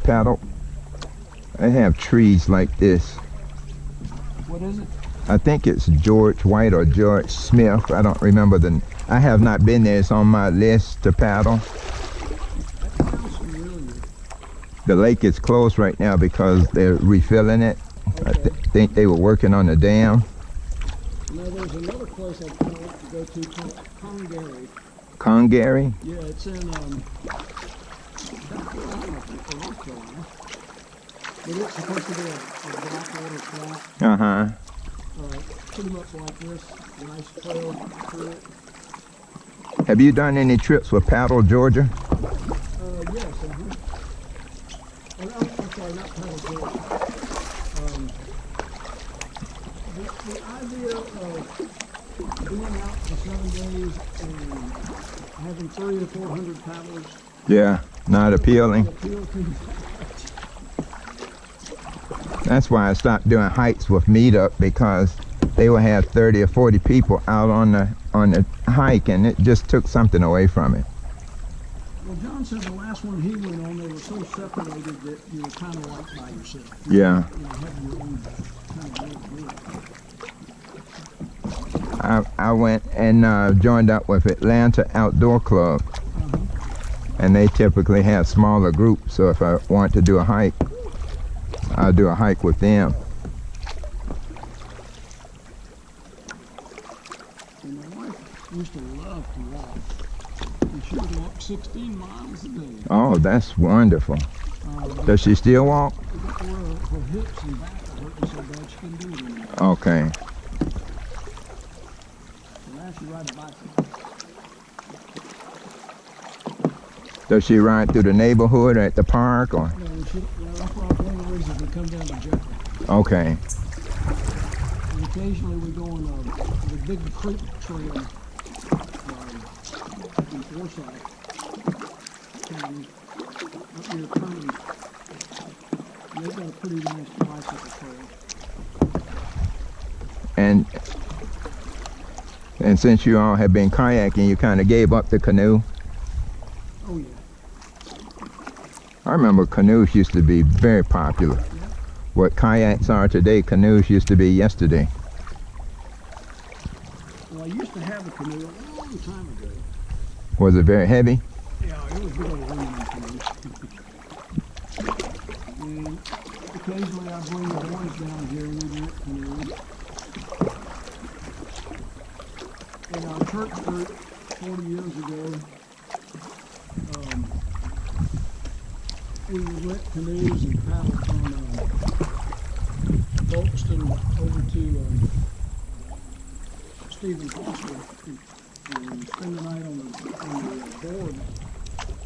paddle. They have trees like this. What is it? I think it's George White or George Smith. I don't remember I have not been there. It's on my list to paddle. That sounds familiar. The lake is closed right now because they're refilling it. Okay. I think they were working on the dam. Now there's another place I'd kind of like to go to called Congaree. Congaree? Yeah, it's in South Carolina, or North Carolina. But it's supposed to be a blackwater swamp. Uh-huh. Pretty much like this. Nice trail through it. Have you done any trips with Paddle, Georgia? Yes. I'm sorry, not Paddle, Georgia. The idea of being out for 7 days and having 300 or 400 paddlers. Yeah, not appealing. Appeal to me. That's why I stopped doing hikes with Meetup, because they would have 30 or 40 people out on the hike, and it just took something away from it. Well, John said the last one he went on, they were so separated that you were kind of like by yourself. Yeah. You know, having your own kind of way of doing it. I went and joined up with Atlanta Outdoor Club, and they typically have smaller groups, so if I want to do a hike, I'll do a hike with them. And my wife used to love to walk, and she would walk 16 miles a day. Oh, that's wonderful. Does she still walk? Her hips and back are hurting so bad she couldn't do it anymore. Okay. So now she rides a bicycle. Does she ride through the neighborhood or at the park, or? No, that's one of the reasons we come down to Jeffrey. Okay. And occasionally we go on the Big Creek Trail in Forsyth County, up near Kearney. And they've got a pretty nice bicycle trail. And since you all have been kayaking, you kind of gave up the canoe? Oh yeah. I remember canoes used to be very popular. Yeah. What kayaks are today, canoes used to be yesterday. Well, I used to have a canoe a long time ago. Was it very heavy? Yeah, it was big old aluminum canoe. And occasionally I bring the boys down here and we rent canoes. In our church group 40 years ago, we would rent canoes and paddle from Folkestone over to Stephen Foster and spend the night on the board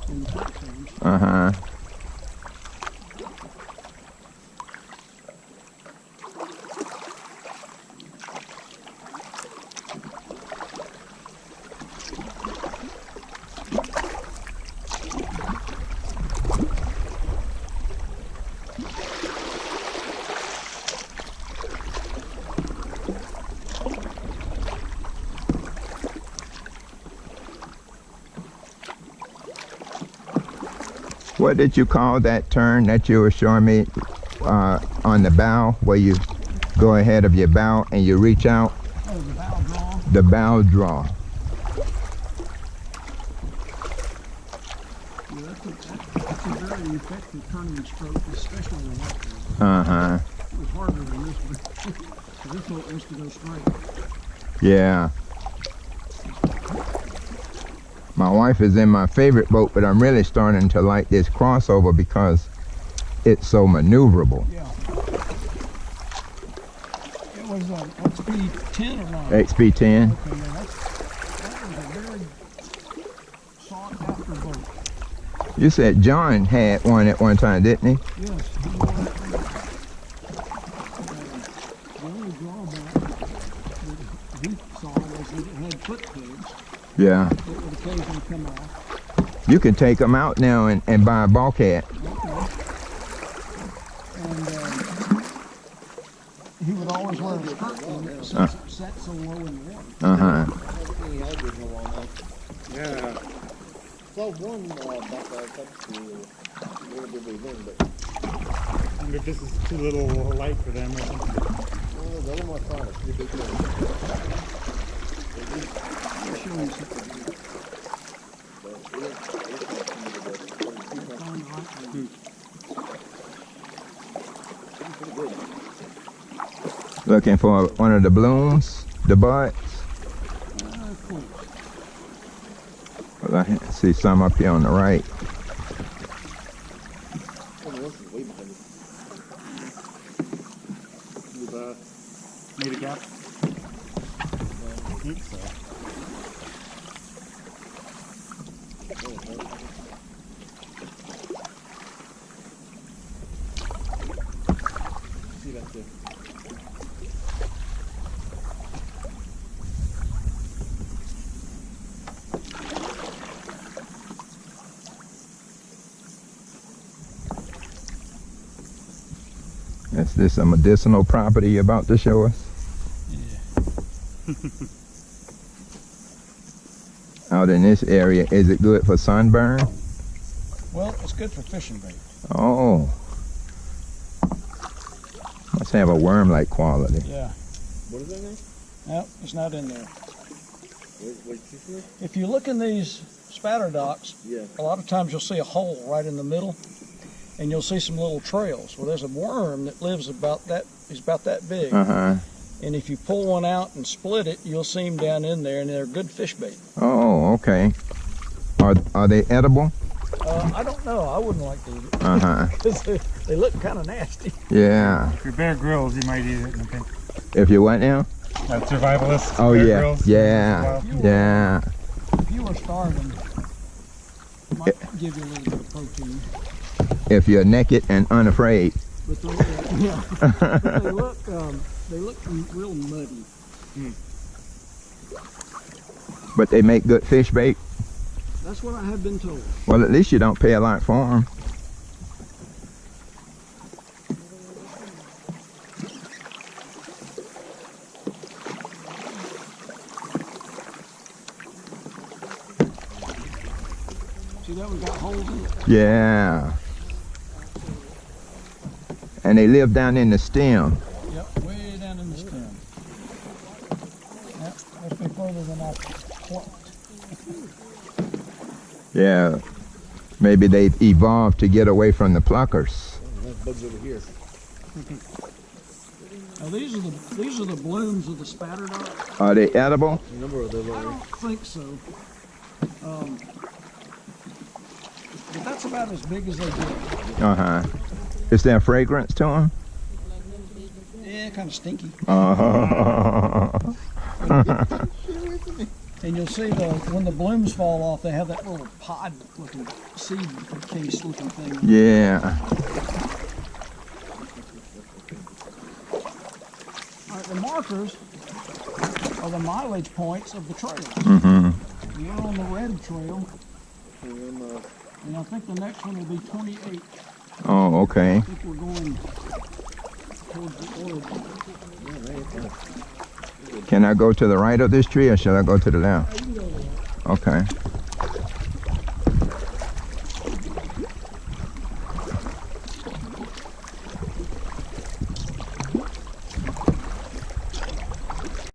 in the platforms. Uh-huh. What did you call that turn that you were showing me on the bow, where you go ahead of your bow and you reach out? Oh, the bow draw? The bow draw. Yeah, that's a very effective turning stroke, especially in that one. Uh-huh. It was harder than this one. So this one wants to go straight. Yeah. My wife is in my favorite boat, but I'm really starting to like this crossover because it's so maneuverable. Yeah. It was XP10 or not? XP10. Okay, yeah, that was a very sought after boat. You said John had one at one time, didn't he? Yes, he wore that thing. The only drawback that he saw was that it had foot pegs. Yeah. It would occasionally come off. You can take them out now and buy a bulkhead. Okay. And he would always wear a skirt on it since it sat so low in the water. Uh-huh. Yeah. saw one back there technically relatively long, but I wonder if this is too little light for them or something. the other one I saw was pretty big thing. I'll show you something. Find the right one. Looking for one of the blooms, the buds. Cool. Well, I see some up here on the right. Someone else is way behind me. You've made a gap? I think so. See that too. Is this a medicinal property you're about to show us? Out in this area, is it good for sunburn? Well, it's good for fishing bait. Oh. Must have a worm-like quality. Yeah. What is that name? No, it's not in there. What did you say? If you look in these spatter docks, Yeah. a lot of times you'll see a hole right in the middle, and you'll see some little trails. Well, there's a worm that lives about that. He's about that big. Uh-huh. And if you pull one out and split it, you'll see them down in there, and they're good fish bait. Oh, okay. Are they edible? I don't know. I wouldn't like to eat it Uh-huh. because they look kind of nasty. Yeah. If you're Bear Grylls, you might eat it, I think. If you what now? Survivalist. Oh, Bear yeah. Grylls. Yeah. Yeah. If you were starving, it might give you a little bit of protein. If you're naked and unafraid. But they, yeah. But they look real muddy. But they make good fish bait. That's what I have been told. Well, at least you don't pay a lot for them. See that one got holes in it? Yeah. And they live down in the stem. Yep, way down in the stem. Yep, must be further than I plucked. Yeah. Maybe they've evolved to get away from the pluckers. That bug's over here. Now these are the blooms of the spatter dot. Are they edible? A number of them I are. don't think so. But that's about as big as they get. Uh-huh. Is there fragrance to them? Yeah, kind of stinky. Oh. And you'll see when the blooms fall off, they have that little pod-looking, seed case-looking thing. Yeah. All right, the markers are the mileage points of the trail. Mm-hmm. We're on the red trail, And then, and I think the next one will be 28. Oh, okay. I think we're going towards the origin. Can I go to the right of this tree or shall I go to the left? You can go there. Okay.